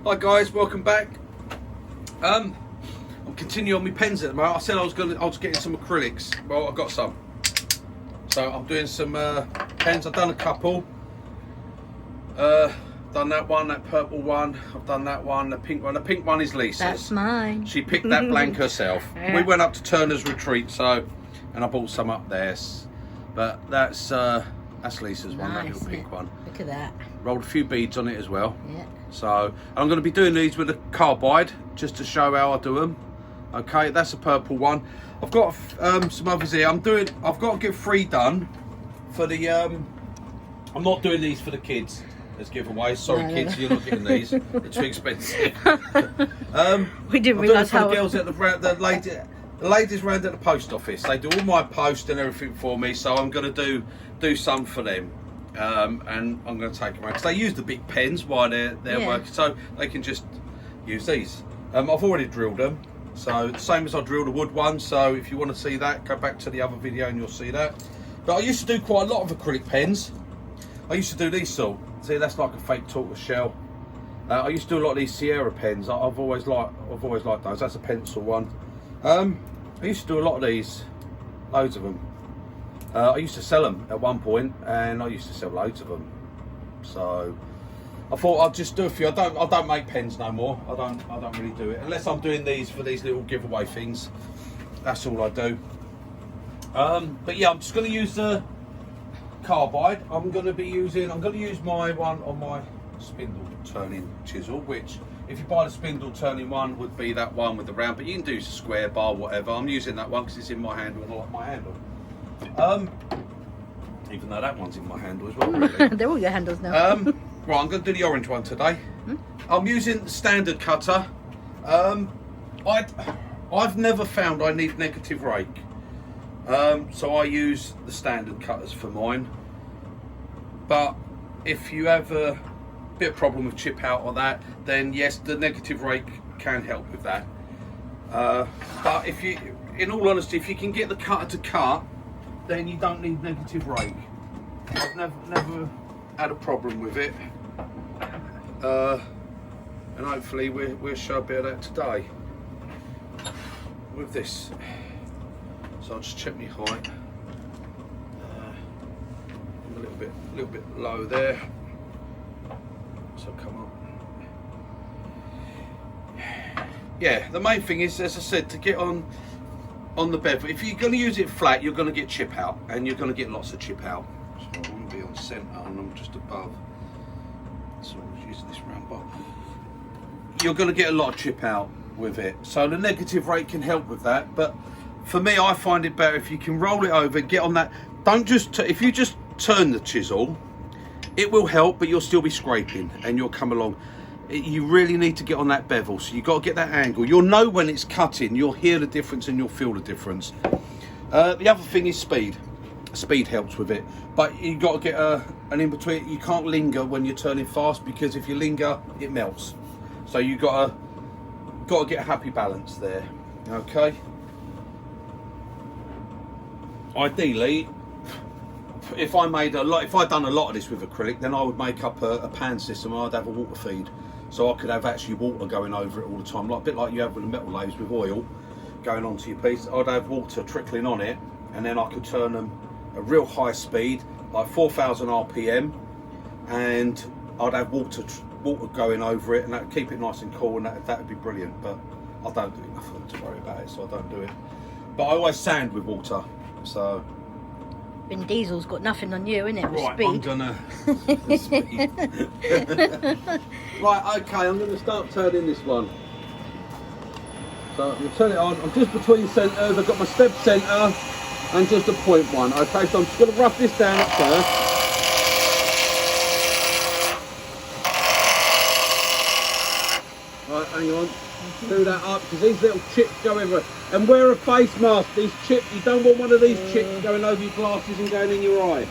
Hi guys, welcome back. I'm continuing on my pens at the moment. I said I was getting some acrylics. Well, I got some. So I'm doing some pens. I've done a couple. Done that one, that purple one. I've done that one, the pink one. The pink one is Lisa's. That's mine. She picked that blank herself. Yeah. We went up to Turner's Retreat, and I bought some up there. But that's Lisa's one, that little pink one. Look at that. Rolled a few beads on it as well. Yeah. So I'm going to be doing these with a carbide just to show how I do them. Okay, that's a purple one. I've got some others here. I've got to get 3 done for the. I'm not doing these for the kids as giveaways. Sorry, no, kids, you're not getting these. They're too expensive. We didn't realise how. The girls at the ladies round at the post office. They do all my post and everything for me. So I'm going to do some for them. And I'm going to take them around because they use the big pens while they're working, so they can just use these. I've already drilled them, so the same as I drilled the wood one. So if you want to see that, go back to the other video and you'll see that. But I used to do quite a lot of acrylic pens. I used to do these sort. See, that's like a fake tortoise shell. I used to do a lot of these Sierra pens. I've always liked those. That's a pencil one. I used to do a lot of these, loads of them. I used to sell them at one point, and I used to sell loads of them. So I thought I'd just do a few. I don't make pens no more. I don't really do it unless I'm doing these for these little giveaway things. That's all I do. But yeah, I'm just going to use the carbide. I'm going to use my one on my spindle turning chisel, which if you buy the spindle turning one would be that one with the round, but you can do a square bar, whatever. I'm using that one because it's in my handle and I like my handle. Even though that one's in my handle as well, really. They're all your handles now. Right, I'm going to do the orange one today. I'm using the standard cutter. I've never found I need negative rake, so I use the standard cutters for mine. But if you have a bit of problem with chip out or that, then yes, the negative rake can help with that. But if you, in all honesty, if you can get the cutter to cut, then you don't need negative rake. I've never had a problem with it, and hopefully we'll show a bit of that today with this. So I'll just check my height. I'm a little bit low there. So come up. Yeah, the main thing is, as I said, to get on the bevel. If you're going to use it flat, you're going to get chip out, and you're going to get lots of chip out. So I want to be on centre, and I'm just above. So I'm using this round bar. You're going to get a lot of chip out with it. So the negative rate can help with that. But for me, I find it better if you can roll it over, get on that. Don't just if you just turn the chisel, it will help, but you'll still be scraping, and you'll come along. You really need to get on that bevel, so you've got to get that angle. You'll know when it's cutting, you'll hear the difference and you'll feel the difference. The other thing is speed. Speed helps with it, but you've got to get an in-between. You can't linger when you're turning fast, because if you linger, it melts. So you've got to get a happy balance there, okay? Ideally, if I'd done a lot of this with acrylic, then I would make up a pan system. I'd have a water feed, so I could have actually water going over it all the time, like a bit like you have with the metal lathes with oil going onto your piece. I'd have water trickling on it, and then I could turn them at real high speed, like 4,000 RPM, and I'd have water going over it, and that'd keep it nice and cool, and that would be brilliant. But I don't do enough to worry about it, so I don't do it. But I always sand with water, so. Vin Diesel's got nothing on you, innit? With Right, speed. I'm gonna speed. Right, okay, I'm gonna start turning this one. So I'm gonna turn it on. I'm just between centres. I've got my step centre and just a point one. Okay, so I'm just gonna rough this down at first. Right, hang on. Do that up, because these little chips go everywhere. And wear a face mask. These chips, you don't want one of these chips going over your glasses and going in your eye.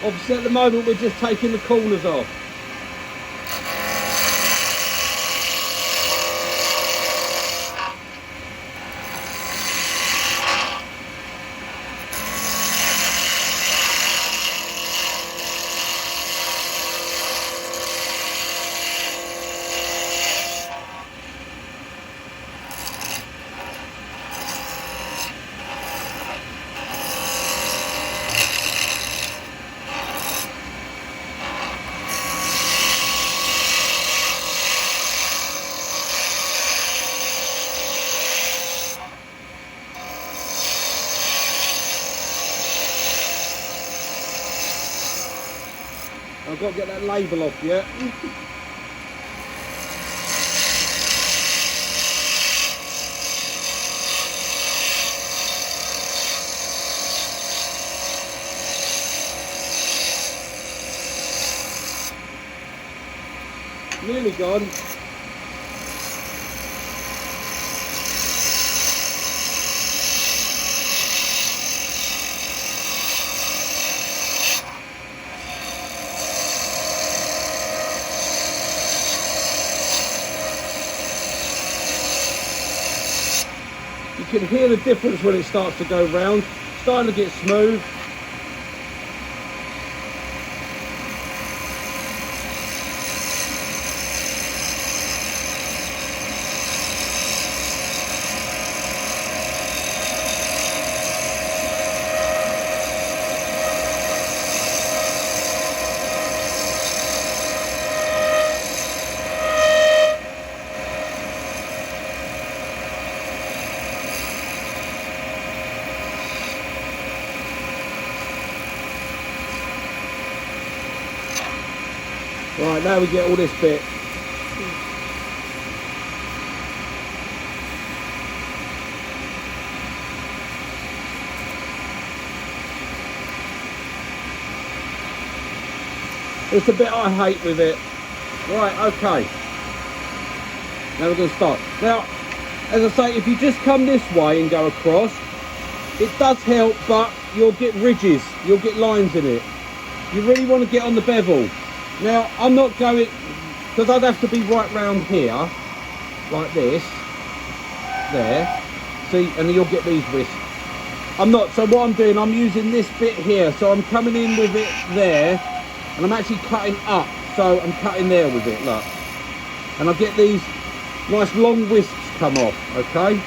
Obviously at the moment we're just taking the corners off. got to get that label off yet. Nearly gone. You can hear the difference when it starts to go round. It's starting to get smooth. Right, now we get all this bit. It's the bit I hate with it. Right, okay. Now we're going to start. Now, as I say, if you just come this way and go across, it does help, but you'll get ridges, you'll get lines in it. You really want to get on the bevel. Now, I'm not going, because I'd have to be right round here, like this, there, see, and then you'll get these wisps. I'm not, so what I'm doing, I'm using this bit here, so I'm coming in with it there, and I'm actually cutting up, so I'm cutting there with it, look. And I get these nice long wisps come off, okay?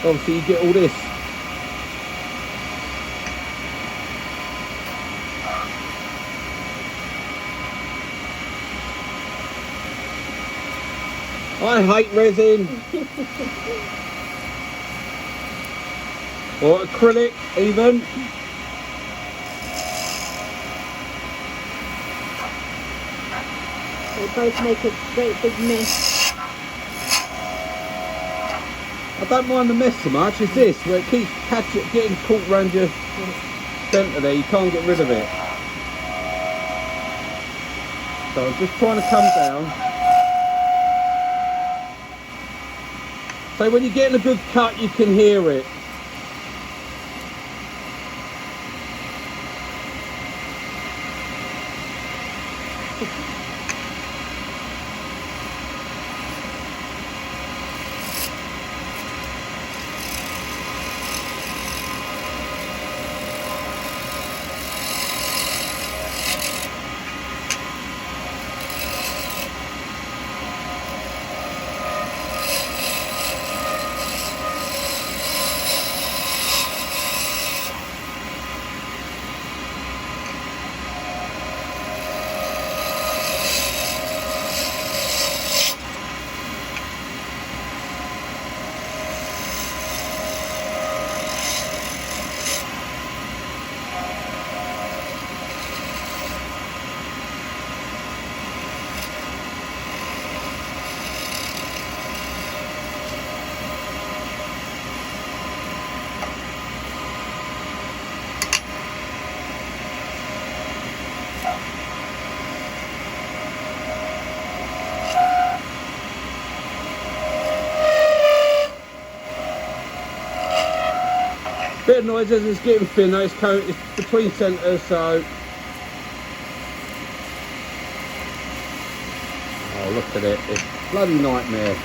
Obviously you get all this. I hate resin. Or acrylic even. They both make a great big mess. I don't mind the mess so much, it's this, where it keeps getting caught around your centre there, you can't get rid of it. So I'm just trying to come down. So when you're getting a good cut, you can hear it. Bit of noise as it's getting thinner, it's between centres, so. Oh, look at it, it's a bloody nightmare.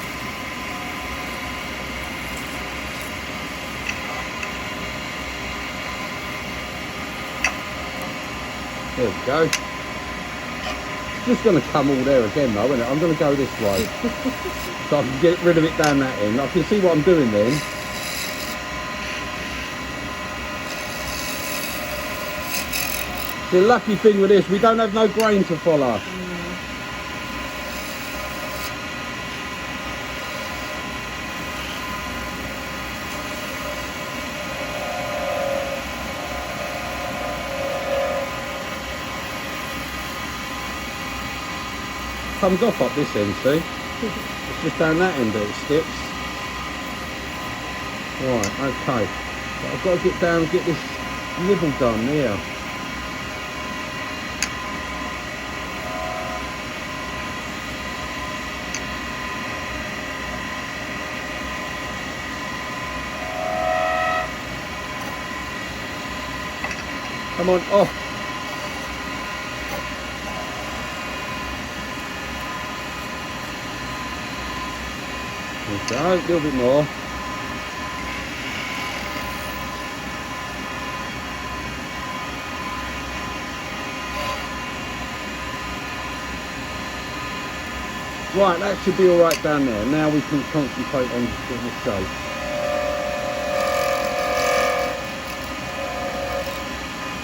There we go. It's just going to come all there again though, isn't it? I'm going to go this way. So I can get rid of it down that end. I can see what I'm doing then. The lucky thing with this, we don't have no grain to follow. comes off up this end, see? It's just down that end that it sticks. Right, okay. But I've got to get down and get this nibble done here. Come on, off. There we go, a little bit more. Right, that should be all right down there. Now we can concentrate on getting the shape.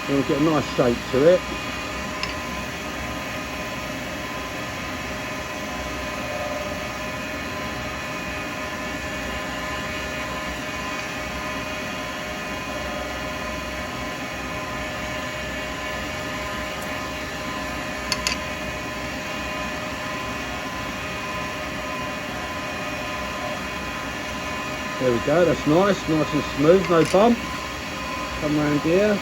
We'll get a nice shape to it. There we go, that's nice and smooth, no bump. Come round here.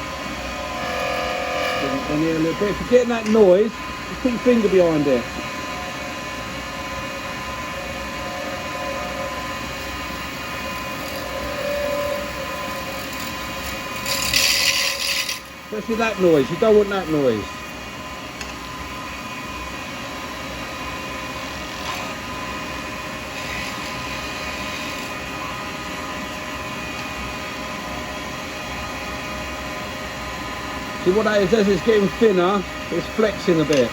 Get in here a little bit. If you're getting that noise, just put your finger behind it. Especially that noise, you don't want that noise. See what that is, as it's getting thinner, it's flexing a bit.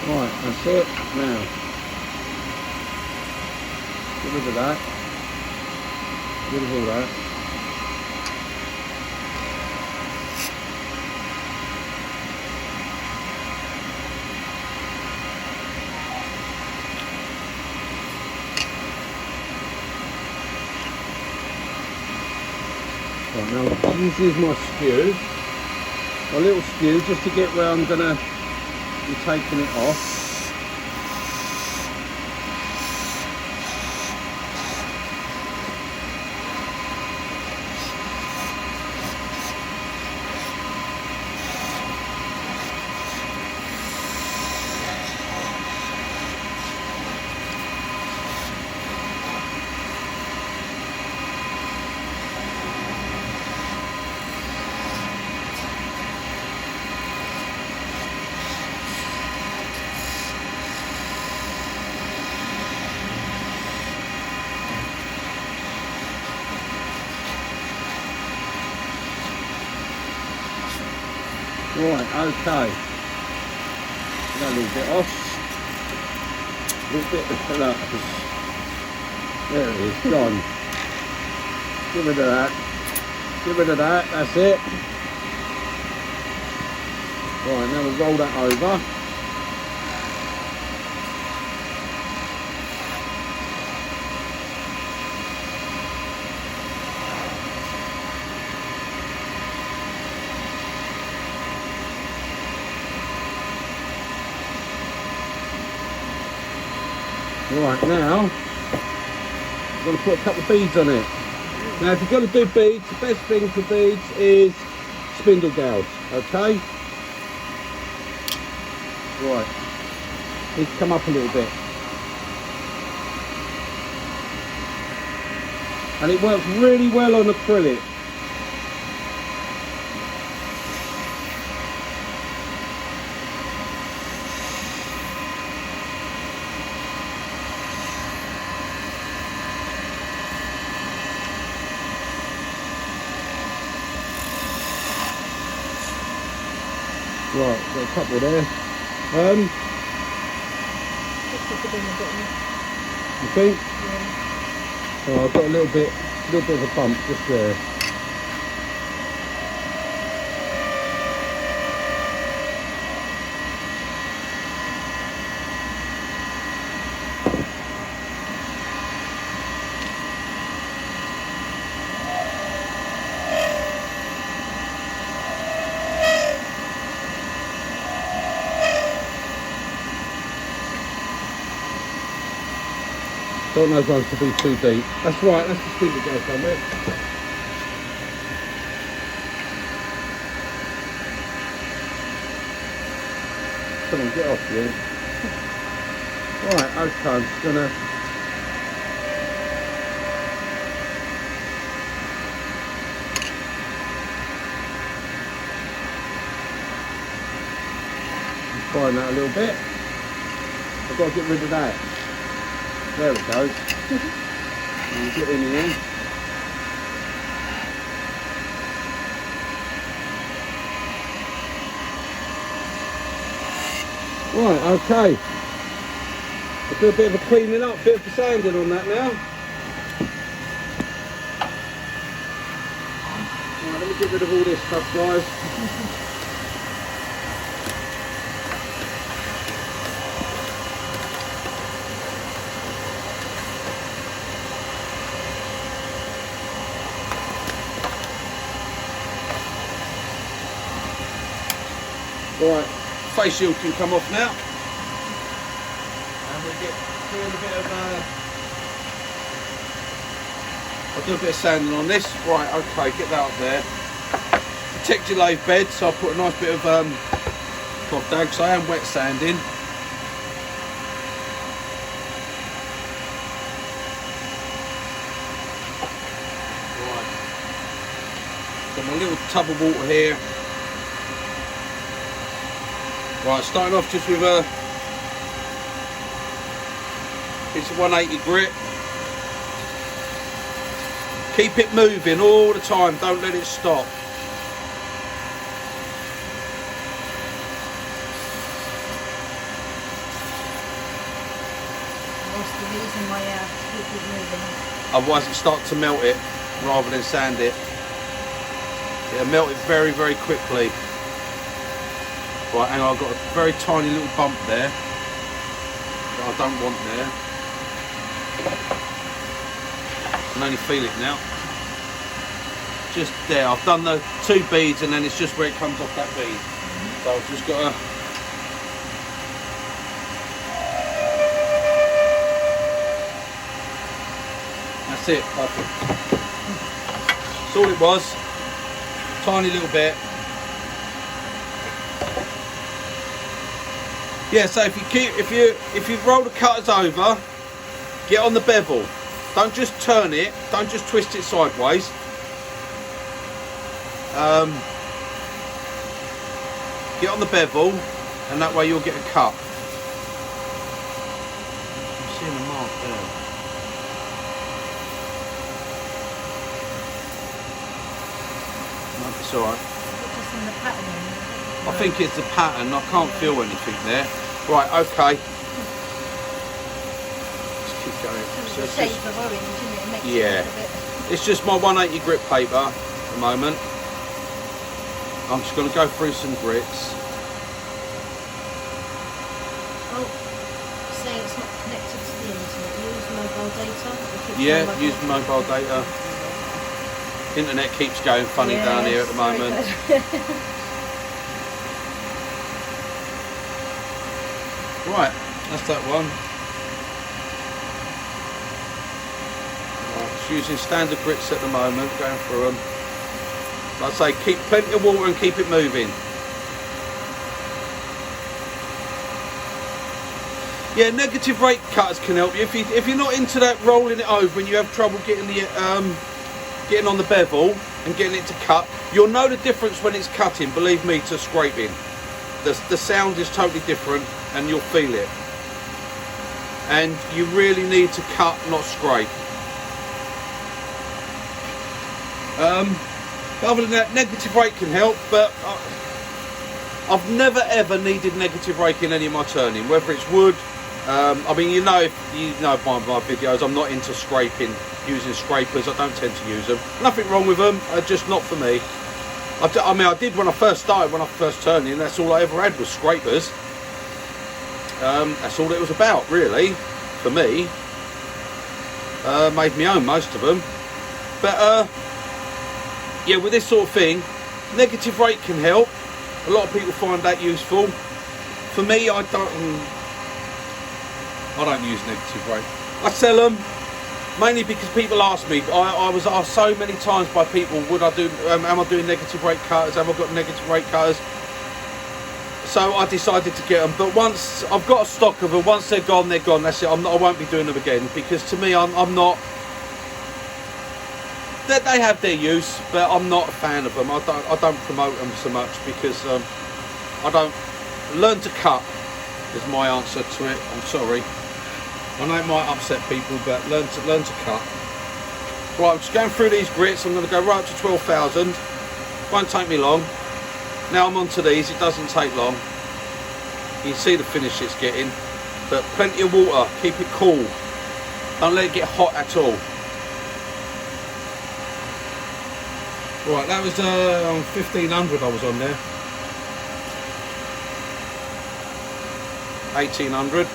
Right, that's it. Now, get rid of that. Get rid of all that. Right, now this is my skew. My little skew, just to get where I'm gonna be taking it off. Right, okay. Got a little bit off. A little bit of that. There it is, gone. Get rid of that. Get rid of that, that's it. Right, now we'll roll that over. Right, now I'm going to put a couple of beads on it. Now if you're going to do beads, the best thing for beads is spindle gouge, okay? Right, needs to come up a little bit. And it works really well on acrylic. Right, got a couple there. You think? Yeah. Oh, I've got a little bit of a bump just there. Don't know those ones to be too deep. That's right, let's just keep it go somewhere. Come on, get off you. Right, okay, I'm just gonna... Find that a little bit. I've got to get rid of that. There it goes. And get in here. Right, okay. I'll do a bit of a cleaning up, bit of sanding on that now. Right, let me get rid of all this stuff, guys. Right, face shield can come off now. And we'll get doing a bit of I'll do a bit of sanding on this. Right, okay, get that up there. Protect your lathe bed, so I'll put a nice bit of cloth down, because I am wet sanding. Right. Got my little tub of water here. Right, starting off just with a piece of 180 grit. Keep it moving all the time, don't let it stop. What's the reason why you have to keep it moving? Otherwise it starts to melt it rather than sand it. It'll melt it very, very quickly. Right, hang on, I've got a very tiny little bump there that I don't want there. I can only feel it now. Just there, I've done the 2 beads and then it's just where it comes off that bead. So I've just got to... That's it, perfect. That's all it was. Tiny little bit. Yeah, so if you roll the cutters over, get on the bevel. Don't just turn it, don't just twist it sideways. Get on the bevel, and that way you'll get a cut. I'm seeing a mark there. No, it's alright. Just in the pattern. I think it's the pattern, I can't feel anything there. Right, okay. Just keep going. It's So a it's shape just, of orange, isn't it? It makes yeah. it a bit... It's just my 180 grit paper at the moment. I'm just going to go through some grits. Oh, say it's not connected to the internet. Use mobile data. Yeah, use mobile data. Internet keeps going funny down here at the moment. Right, that's that one. Just using standard grits at the moment, going through them. Like I say, keep plenty of water and keep it moving. Yeah, negative rake cutters can help you. If you're not into that rolling it over and you have trouble getting the getting on the bevel and getting it to cut, you'll know the difference when it's cutting, believe me, to scraping. The sound is totally different and you'll feel it. And you really need to cut, not scrape. Other than that, negative rake can help, but I've never ever needed negative rake in any of my turning, whether it's wood. I mean, you know, if you know my videos, I'm not into scraping, using scrapers. I don't tend to use them. Nothing wrong with them, just not for me. I mean, I did when I first started, when I first turned in. That's all I ever had was scrapers. That's all it was about, really, for me. Made me own most of them, but yeah, with this sort of thing, negative rake can help. A lot of people find that useful. For me, I don't use negative rake. I sell them mainly because people ask me. I was asked so many times by people, would I do? Am I doing negative rake cutters? Have I got negative rake cutters? So I decided to get them. But once I've got a stock of them, once they're gone, they're gone. That's it. I won't be doing them again, because to me, I'm not. They have their use, but I'm not a fan of them. I don't promote them so much because I don't. Learn to cut is my answer to it. I'm sorry. I know it might upset people, but learn to cut. Right, I'm just going through these grits. I'm going to go right up to 12,000. Won't take me long. Now I'm onto these. It doesn't take long. You can see the finish it's getting, but plenty of water. Keep it cool. Don't let it get hot at all. Right, that was 1500 I was on there. 1800.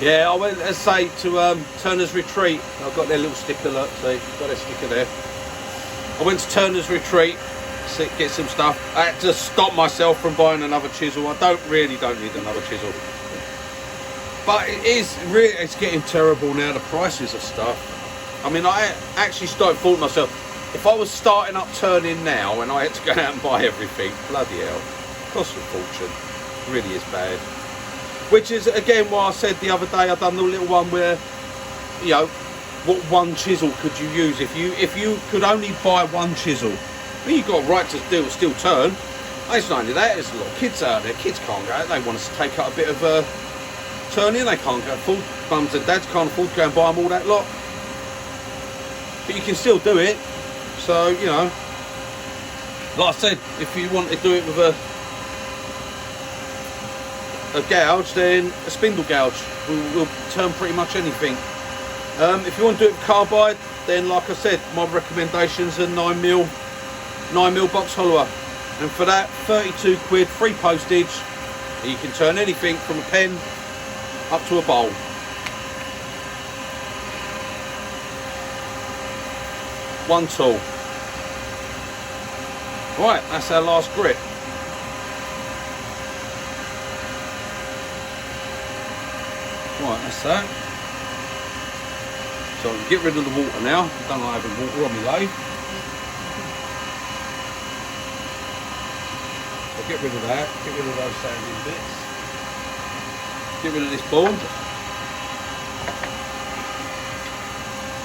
Yeah, I went, let's say, to Turner's Retreat. I've got their little sticker, look, see, got their sticker there. I went to Turner's Retreat, get some stuff. I had to stop myself from buying another chisel. I don't need another chisel. But it's getting terrible now, the prices of stuff. I mean, I actually started thought to myself, if I was starting up turning now and I had to go out and buy everything, bloody hell, it costs a fortune. It really is bad. Which is, again, why I said the other day, I've done the little one where, you know, what one chisel could you use? If you could only buy one chisel, well, you've got a right to still turn. It's not only that, there's a lot of kids out there. Kids can't go out, they want us to take out a bit of turning, they can't go full. Mums and dads can't afford to go and buy them all that lot. But you can still do it. So, you know, like I said, if you want to do it with a gouge, then a spindle gouge will turn pretty much anything. If you want to do it with carbide, then like I said, my recommendations are 9mm box hollower, and for that 32 quid, free postage. You can turn anything from a pen up to a bowl. One tool. Right, that's our last grit. Right, that's that. So I can get rid of the water now. I don't like having water on my lathe. So get rid of that, get rid of those sanding bits. Get rid of this board.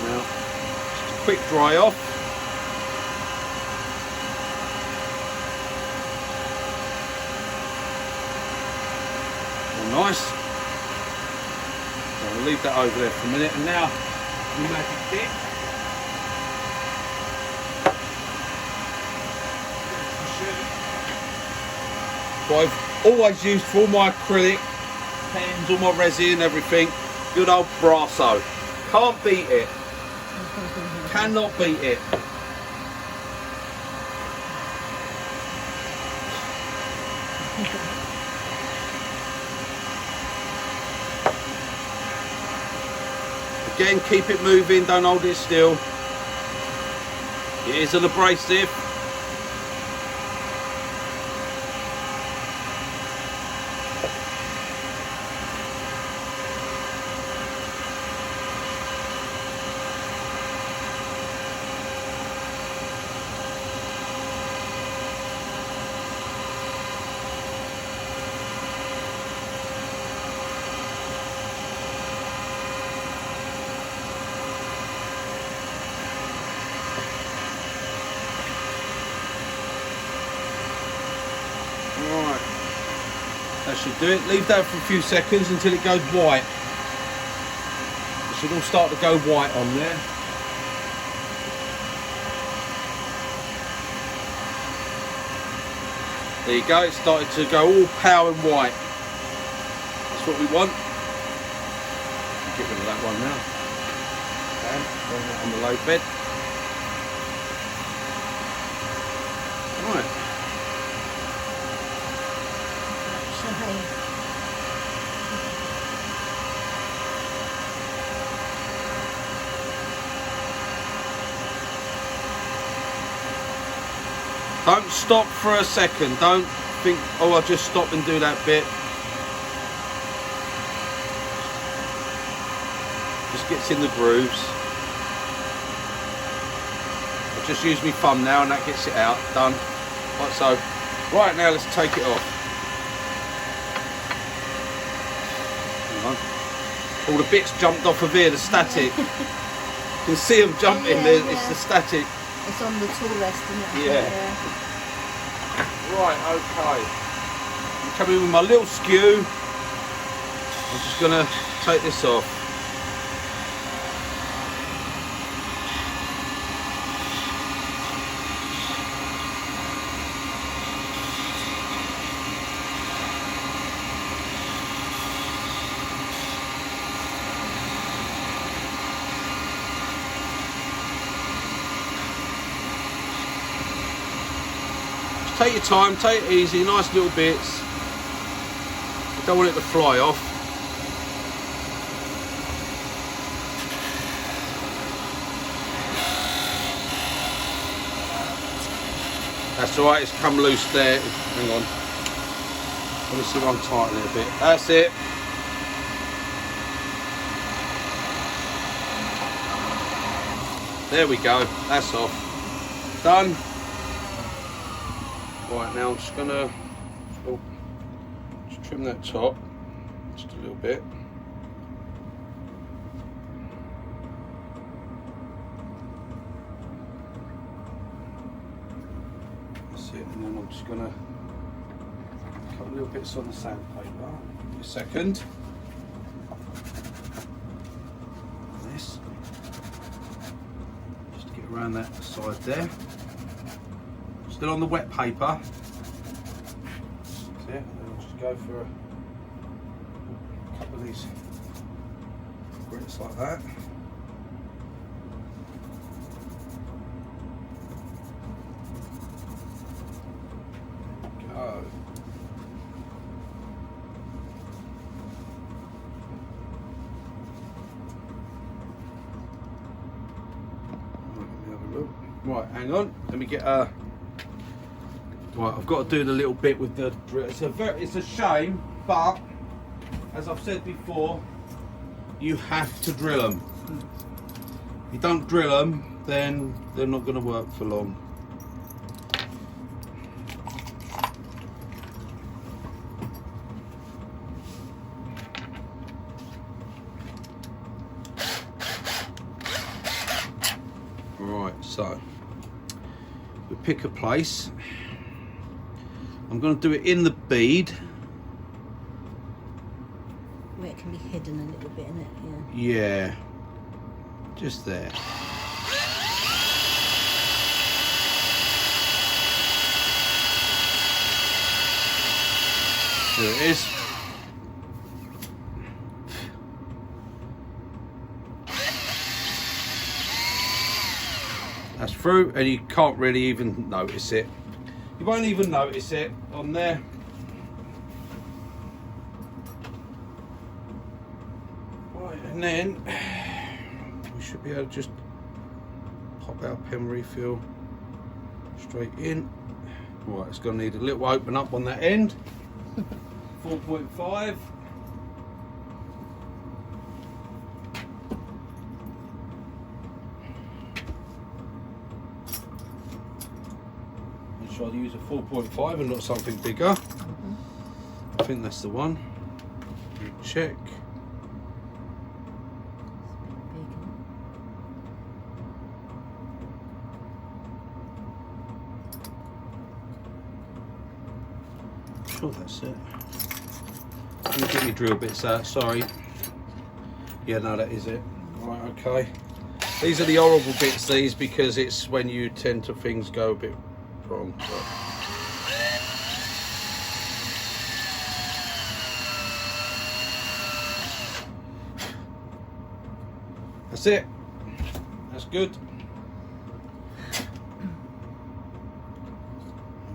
Now, just a quick dry off. All nice. We'll leave that over there for a minute, and now the magic dip. what I've always used for all my acrylic pens, all my resin, everything. Good old Brasso. Can't beat it. Cannot beat it. Again, keep it moving, don't hold it still. It is an abrasive. Right, that should do it. Leave that for a few seconds until it goes white. It should all start to go white on there. There you go, it started to go all powering white. That's what we want. Get rid of that one now. And throw that on the load bed. Right. Don't stop for a second. Don't think, oh, I'll just stop and do that bit. Just gets in the grooves. I'll just use my thumb now and that gets it out. Done. Like so. Right, now let's take it off. All the bits jumped off of here, the static. You can see them jumping there, it's the static. It's on the tool rest, isn't it? Yeah. Right, okay. I'm coming with my little skew. I'm just going to take this off. Take your time, take it easy, nice little bits. You don't want it to fly off. That's alright, it's come loose there. Hang on. Let me see if I'm tightening a bit. That's it. There we go, that's off. Done. Right, now I'm just gonna just trim that top just a little bit. That's it, and then I'm just gonna cut a little bits on the sandpaper. Give me a second. This, just to get around that side there. Still on the wet paper. That's it. I'll just go for a couple of these grits like that. Go. Right, hang on. Let me get a. Right, I've got to do the little bit with the drill. It's a shame, but as I've said before, you have to drill them. If you don't drill them, then they're not going to work for long. Right, so we pick a place. I'm going to do it in the bead. Where it can be hidden a little bit, innit? Yeah. Yeah. Just there. There it is. That's through, and you can't really even notice it. You won't even notice it on there. Right, and then we should be able to just pop our pen refill straight in. Right, it's going to need a little open up on that end. 4.5. I'll try to use a 4.5 and not something bigger. I think that's the one. Check. Sure, that's it. Let me get your drill bits out, sorry. Yeah, no, that is it. Right, okay. These are the horrible bits, these, because it's when you tend to things go a bit wrong. So. That's it. That's good.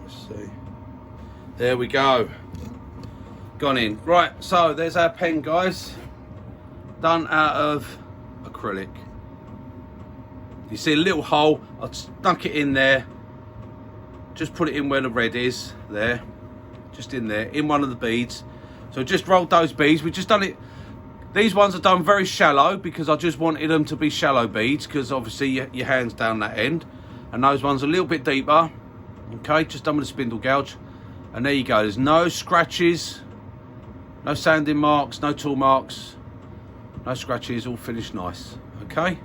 Let's see. There we go. Gone in. Right, so there's our pen, guys. Done out of acrylic. You see a little hole. I stuck it in there. Just put it in where the red is. There. Just in there. In one of the beads. So just rolled those beads. We just done it. These ones are done very shallow because I just wanted them to be shallow beads, because obviously your hand's down that end. And those ones are a little bit deeper. Okay, just done with a spindle gouge. And there you go. There's no scratches. No sanding marks, no tool marks, no scratches, all finished nice. Okay?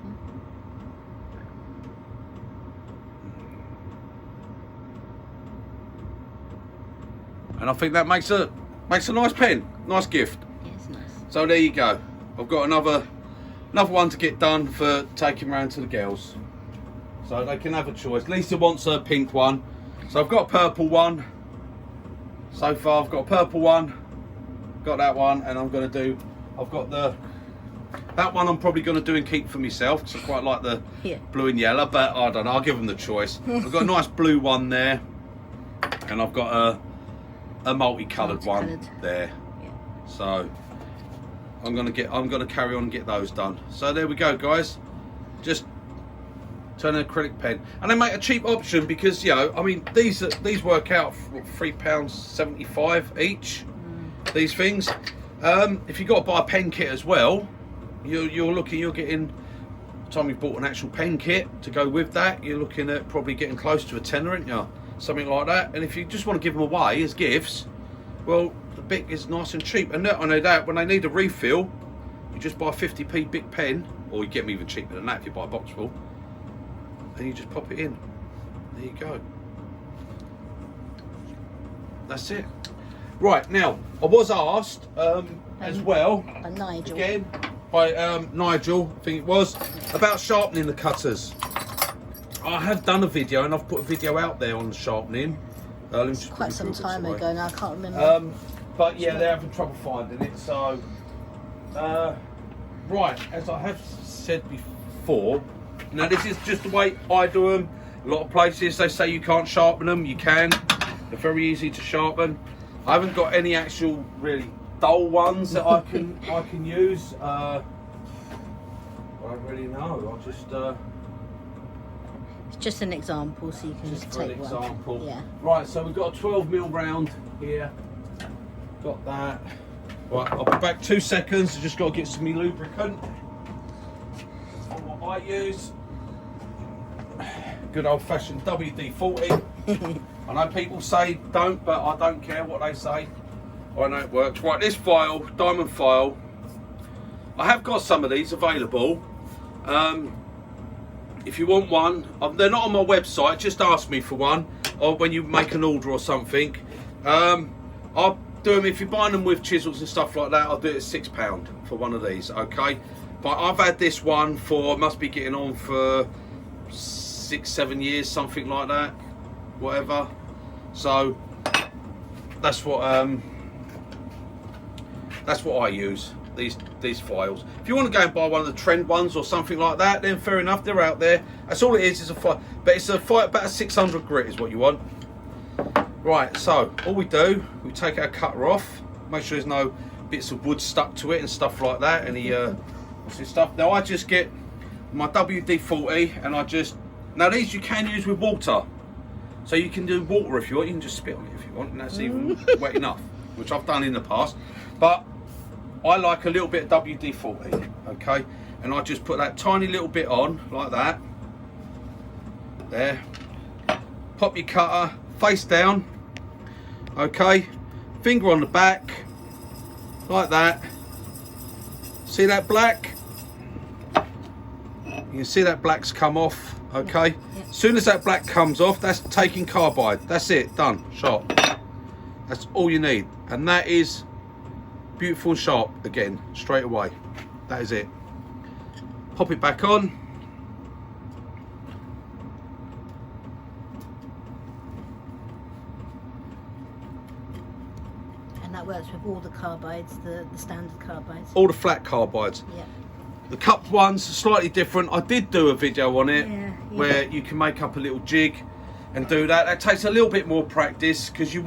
And I think that makes a nice pen, nice gift. Yeah, it's nice. So there you go. I've got another one to get done for taking round to the girls. So they can have a choice. Lisa wants a pink one. So I've got a purple one. So far I've got a purple one. Got that one, and I've got that one I'm probably going to do and keep for myself, because I quite like the blue and yellow, but I don't know, I'll give them the choice. I've got a nice blue one there, and I've got a multicoloured one there. Yeah. So I'm going to carry on and get those done. So there we go, guys. Just turn an acrylic pen, and they make a cheap option, because, you know, I mean, these work out for £3.75 each. These things. If you've got to buy a pen kit as well, you're getting, by the time you've bought an actual pen kit to go with that, you're looking at probably getting close to a tenner, aren't you? Something like that. And if you just want to give them away as gifts, well, the Bic is nice and cheap. And not only that, when they need a refill, you just buy a 50p Bic pen, or you get them even cheaper than that if you buy a box full, and you just pop it in. There you go. That's it. Right, now, I was asked as well, by Nigel. Again, by Nigel, I think it was, about sharpening the cutters. I have done a video, and I've put a video out there on the sharpening. Quite some time ago now, I can't remember. But yeah, they're having trouble finding it, so... right, as I have said before, now this is just the way I do them. A lot of places, they say you can't sharpen them. You can. They're very easy to sharpen. I haven't got any actual really dull ones that I can use. I don't really know. I'll just it's just an example, so you can just for an take example. one. Yeah. Right, so we've got a 12mm round here. Got that. Right, I'll be back 2 seconds. I just got to get some lubricant. For what I use, good old-fashioned WD-40. I know people say don't, but I don't care what they say. I know it works. Right, this file, diamond file, I have got some of these available. If you want one, they're not on my website, just ask me for one, or when you make an order or something. I'll do them, if you're buying them with chisels and stuff like that, I'll do it at £6 for one of these, okay? But I've had this one for, must be getting on for 6-7 years, something like that. Whatever, so that's what That's what I use. These files. If you want to go and buy one of the trend ones or something like that, then fair enough, they're out there. That's all it is. It's a file, but it's a file about a 600 grit is what you want. Right. So all we do, we take our cutter off. Make sure there's no bits of wood stuck to it and stuff like that. Any what's this stuff? Now I just get my WD-40 and I just, now these you can use with water. So you can do water if you want. You can just spit on it if you want, and that's even wet enough, which I've done in the past. But I like a little bit of WD-40, okay? And I just put that tiny little bit on, like that. There. Pop your cutter face down, okay? Finger on the back, like that. See that black? You can see that black's come off, okay? Yep. As soon as that black comes off, that's taking carbide. That's it, done, sharp. That's all you need. And that is beautiful and sharp again, straight away. That is it. Pop it back on. And that works with all the carbides, the standard carbides. All the flat carbides. Yeah. The cupped ones are slightly different. I did do a video on it where you can make up a little jig and do that. That takes a little bit more practice because you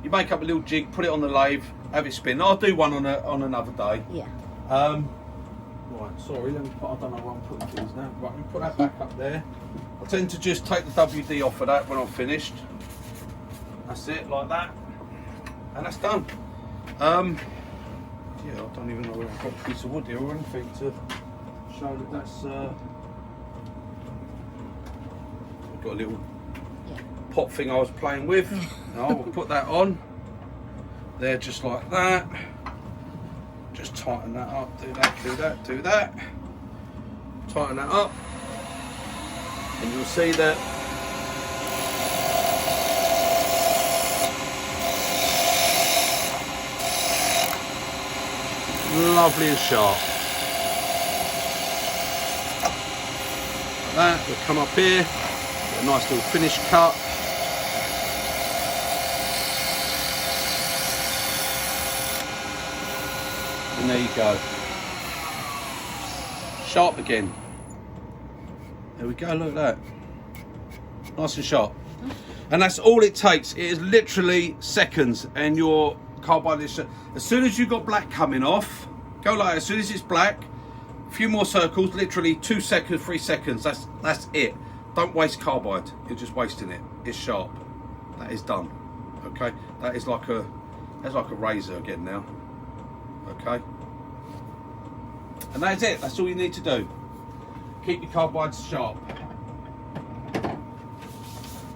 make up a little jig, put it on the lathe, have it spin. I'll do one on another day. Yeah. Right, sorry, let me put, I don't know where I'm putting things now. Right, let me put that back up there. I tend to just take the WD off of that when I'm finished. That's it, like that. And that's done. Yeah, I don't even know where I've got a piece of wood here or anything to show that that's I've got a little pot thing I was playing with. Now we'll put that on there just like that. Just tighten that up, do that, do that, do that. Tighten that up. And you'll see that lovely and sharp. Like that, we'll come up here, get a nice little finish cut. And there you go. Sharp again. There we go, look at that. Nice and sharp. And that's all it takes. It is literally seconds and your carbide is, as soon as you've got black coming off, go like that. As soon as it's black, a few more circles, literally 2 seconds, 3 seconds, that's it. Don't waste carbide, you're just wasting it. It's sharp. That is done. Okay, that is like a razor again now. Okay, and that's it. That's all you need to do. Keep your carbides sharp.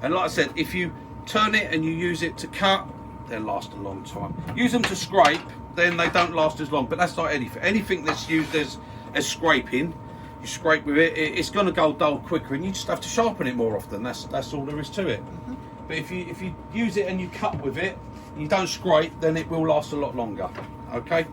And like I said, if you turn it and you use it to cut, they'll last a long time. Use them to scrape, then they don't last as long. But that's like anything. Anything that's used as scraping, you scrape with it, it's going to go dull quicker, and you just have to sharpen it more often. That's all there is to it. But if you use it and you cut with it, and you don't scrape, then it will last a lot longer. Okay.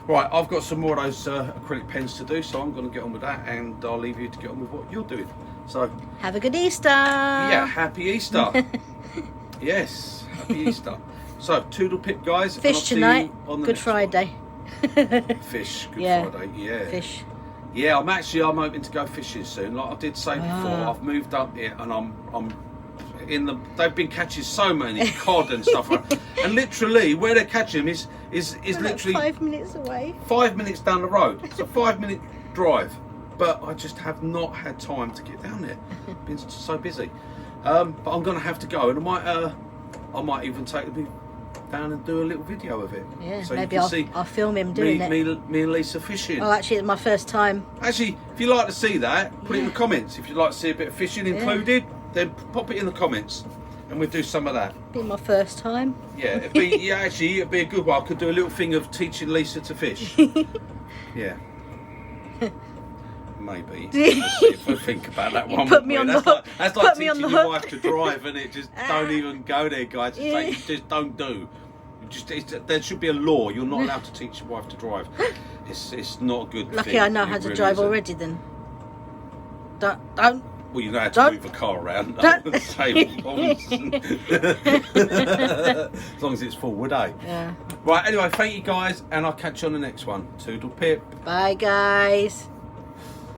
Right, I've got some more of those acrylic pens to do, so I'm going to get on with that, and I'll leave you to get on with what you're doing. So have a good Easter. Yeah, happy Easter. Yes, happy Easter. So toodle pip, guys. Fish tonight. Good Friday. Fish. Good yeah. Friday. Yeah. Fish. Yeah, I'm hoping to go fishing soon. Like I did say before, I've moved up here, and I'm in the. They've been catching so many cod and stuff, and literally where they're catching them is literally 5 minutes away. 5 minutes down the road. It's a 5-minute drive, but I just have not had time to get down there. Been so busy. But I'm going to have to go, and I might even take me down and do a little video of it. Yeah, so maybe you can I'll film him doing it. Me and Lisa fishing. Oh, actually, it's my first time. Actually, if you like to see that, put it in the comments. If you'd like to see a bit of fishing included, then pop it in the comments, and we'll do some of that. Be my first time. Yeah, it'd be a good one. I could do a little thing of teaching Lisa to fish. Yeah. Maybe. If I think about that one. Put me on the hook. That's like teaching your wife to drive, and it just don't even go there, guys. It's like, you just don't do. There should be a law. You're not allowed to teach your wife to drive. It's not a good. Lucky thing. I know how to drive already. Then. Don't. Well, you know how to Don't- move the car around. don't- Table bombs. As long as it's forward, eh? Yeah. Right, anyway, thank you guys, and I'll catch you on the next one. Toodle pip. Bye, guys.